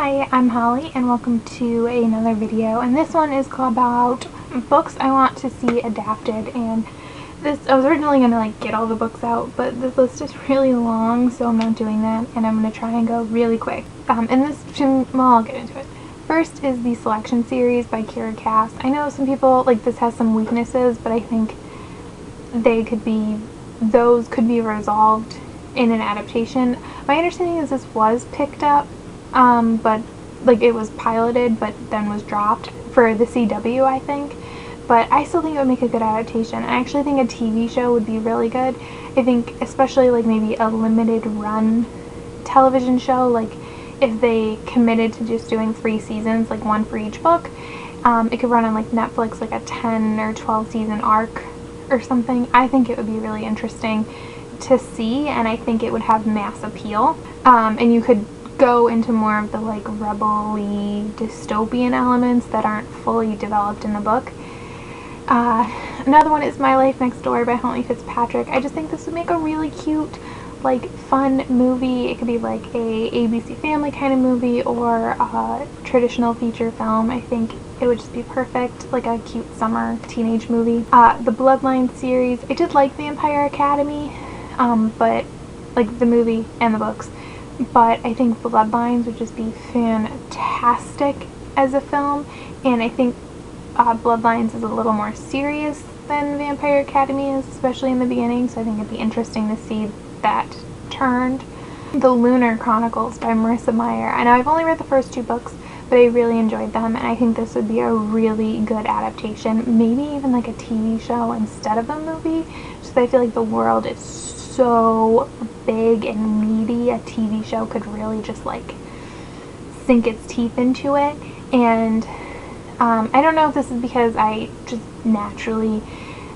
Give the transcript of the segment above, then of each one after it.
Hi, I'm Holly and welcome to another video, and this one is about books I want to see adapted. And this, I was originally going to get all the books out, but this list is really long, so I'm not doing that, and I'm going to try and go really quick. And this, well, I'll get into it. First is the Selection series by Kiera Cass. I know some people, this has some weaknesses, but I think those could be resolved in an adaptation. My understanding is this was picked up, but it was piloted but then was dropped for the CW, I think. But I still think it would make a good adaptation. I actually think a TV show would be really good. I think especially maybe a limited run television show, if they committed to just doing 3 seasons, one for each book. It could run on Netflix, a 10 or 12 season arc or something. I think it would be really interesting to see, and I think it would have mass appeal. And you could go into more of the rebel-y dystopian elements that aren't fully developed in the book. Another one is My Life Next Door by Holly Fitzpatrick. I just think this would make a really cute, fun movie. It could be a ABC Family kind of movie or a traditional feature film. I think it would just be perfect, a cute summer teenage movie. The Bloodline series. I did like Vampire Academy, but the movie and the books. But I think Bloodlines would just be fantastic as a film, and I think Bloodlines is a little more serious than Vampire Academy is, especially in the beginning, so I think it'd be interesting to see that turned. The Lunar Chronicles by Marissa Meyer. I know I've only read the first 2 books, but I really enjoyed them, and I think this would be a really good adaptation, maybe even a TV show instead of a movie, just I feel the world is so big and meaty. A TV show could really just sink its teeth into it. And I don't know if this is because I just naturally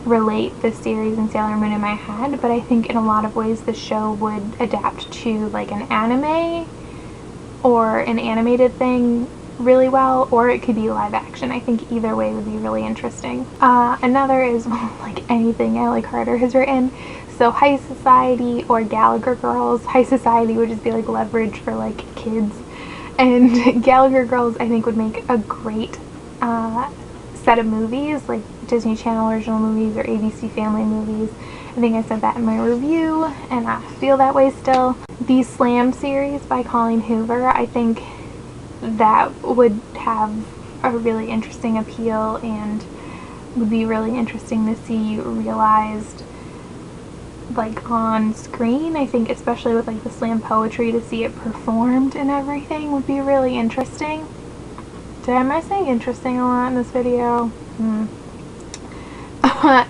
relate this series and Sailor Moon in my head, but I think in a lot of ways the show would adapt to an anime or an animated thing really well, or it could be live action. I think either way would be really interesting. Another is anything Ally Carter has written. So High Society or Gallagher Girls. High Society would just be leverage for kids, and Gallagher Girls I think would make a great set of movies, Disney Channel original movies or ABC Family movies. I think I said that in my review, and I feel that way still. The Slam series by Colleen Hoover. I think that would have a really interesting appeal and would be really interesting to see realized on screen. I think especially with the slam poetry, to see it performed and everything would be really interesting. Am I saying interesting a lot in this video? And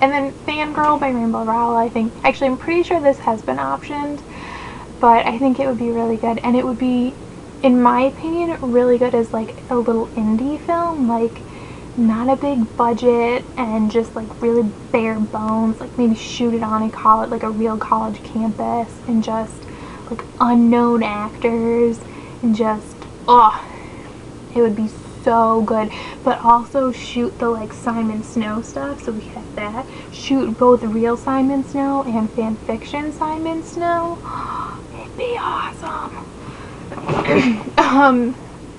then Fangirl by Rainbow Rowell. Actually I'm pretty sure this has been optioned, but I think it would be really good, and it would be, in my opinion, really good as a little indie film, not a big budget and just really bare bones, maybe shoot it on a college, a real college campus, and just unknown actors, and just it would be so good. But also shoot the Simon Snow stuff, so we could have that. Shoot both real Simon Snow and fanfiction Simon Snow. It'd be awesome.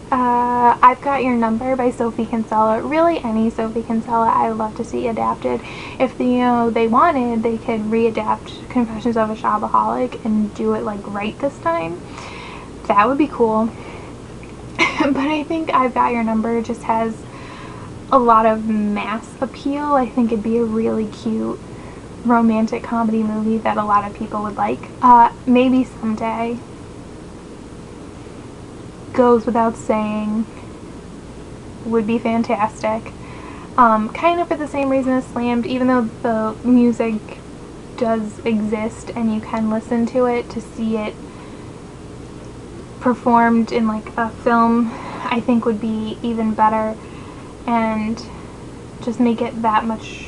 I've Got Your Number by Sophie Kinsella. Really, any Sophie Kinsella I would love to see adapted. If they wanted, they could readapt Confessions of a Shopaholic and do it right this time. That would be cool. But I think I've Got Your Number just has a lot of mass appeal. I think it'd be a really cute romantic comedy movie that a lot of people would like. Maybe Someday goes without saying, would be fantastic. Kind of for the same reason as Slammed, even though the music does exist and you can listen to it, to see it performed in a film I think would be even better and just make it that much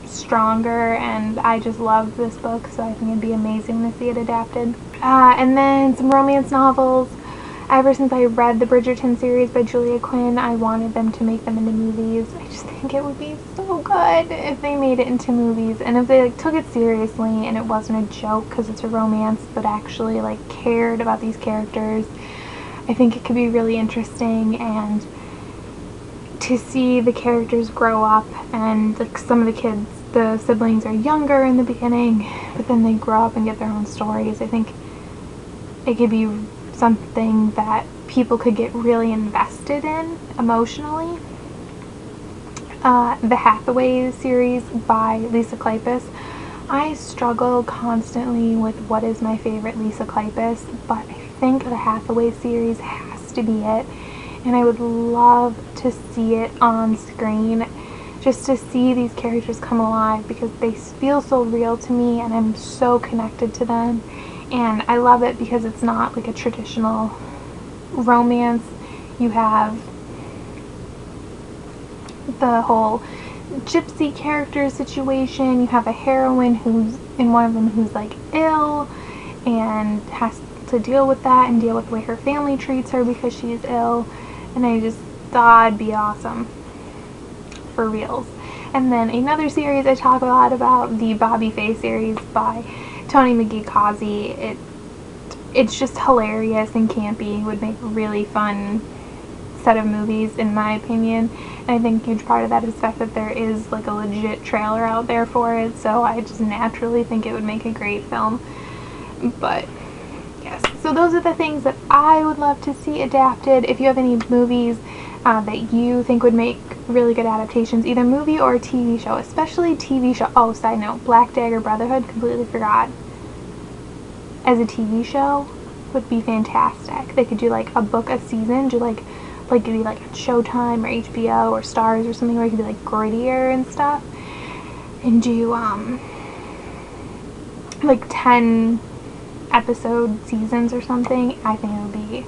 stronger. And I just love this book, so I think it'd be amazing to see it adapted. And then some romance novels. Ever since I read the Bridgerton series by Julia Quinn, I wanted them to make them into movies. I just think it would be so good if they made it into movies, and if they took it seriously and it wasn't a joke because it's a romance, but actually cared about these characters. I think it could be really interesting, and to see the characters grow up, and like some of the kids, the siblings are younger in the beginning, but then they grow up and get their own stories. I think it could be something that people could get really invested in emotionally. The Hathaway series by Lisa Kleypas. I struggle constantly with what is my favorite Lisa Kleypas, but I think the Hathaway series has to be it, and I would love to see it on screen, just to see these characters come alive, because they feel so real to me and I'm so connected to them. And I love it because it's not like a traditional romance. You have the whole gypsy character situation. You have a heroine who's in one of them who's like ill and has to deal with that and deal with the way her family treats her because she's ill. And I just thought it'd be awesome for reals. And then another series I talk a lot about, the Bobby Faye series by Tony McGee Causey. It's just hilarious and campy. It would make a really fun set of movies, in my opinion. And I think a huge part of that is the fact that there is like a legit trailer out there for it, so I just naturally think it would make a great film. But yes, so those are the things that I would love to see adapted. If you have any movies that you think would make really good adaptations, either movie or TV show, especially TV show. Oh, side note, Black Dagger Brotherhood, completely forgot. As a TV show would be fantastic. They could do like a book a season, do like it'd be like Showtime or HBO or Stars or something, where it could be like grittier and stuff, and do like 10 episode seasons or something. I think it would be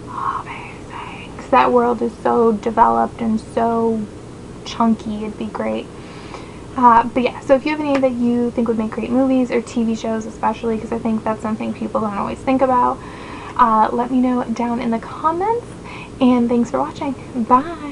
amazing, because that world is so developed and so chunky. It'd be great. But yeah, so if you have any that you think would make great movies or TV shows, especially, because I think that's something people don't always think about, let me know down in the comments. And thanks for watching. Bye!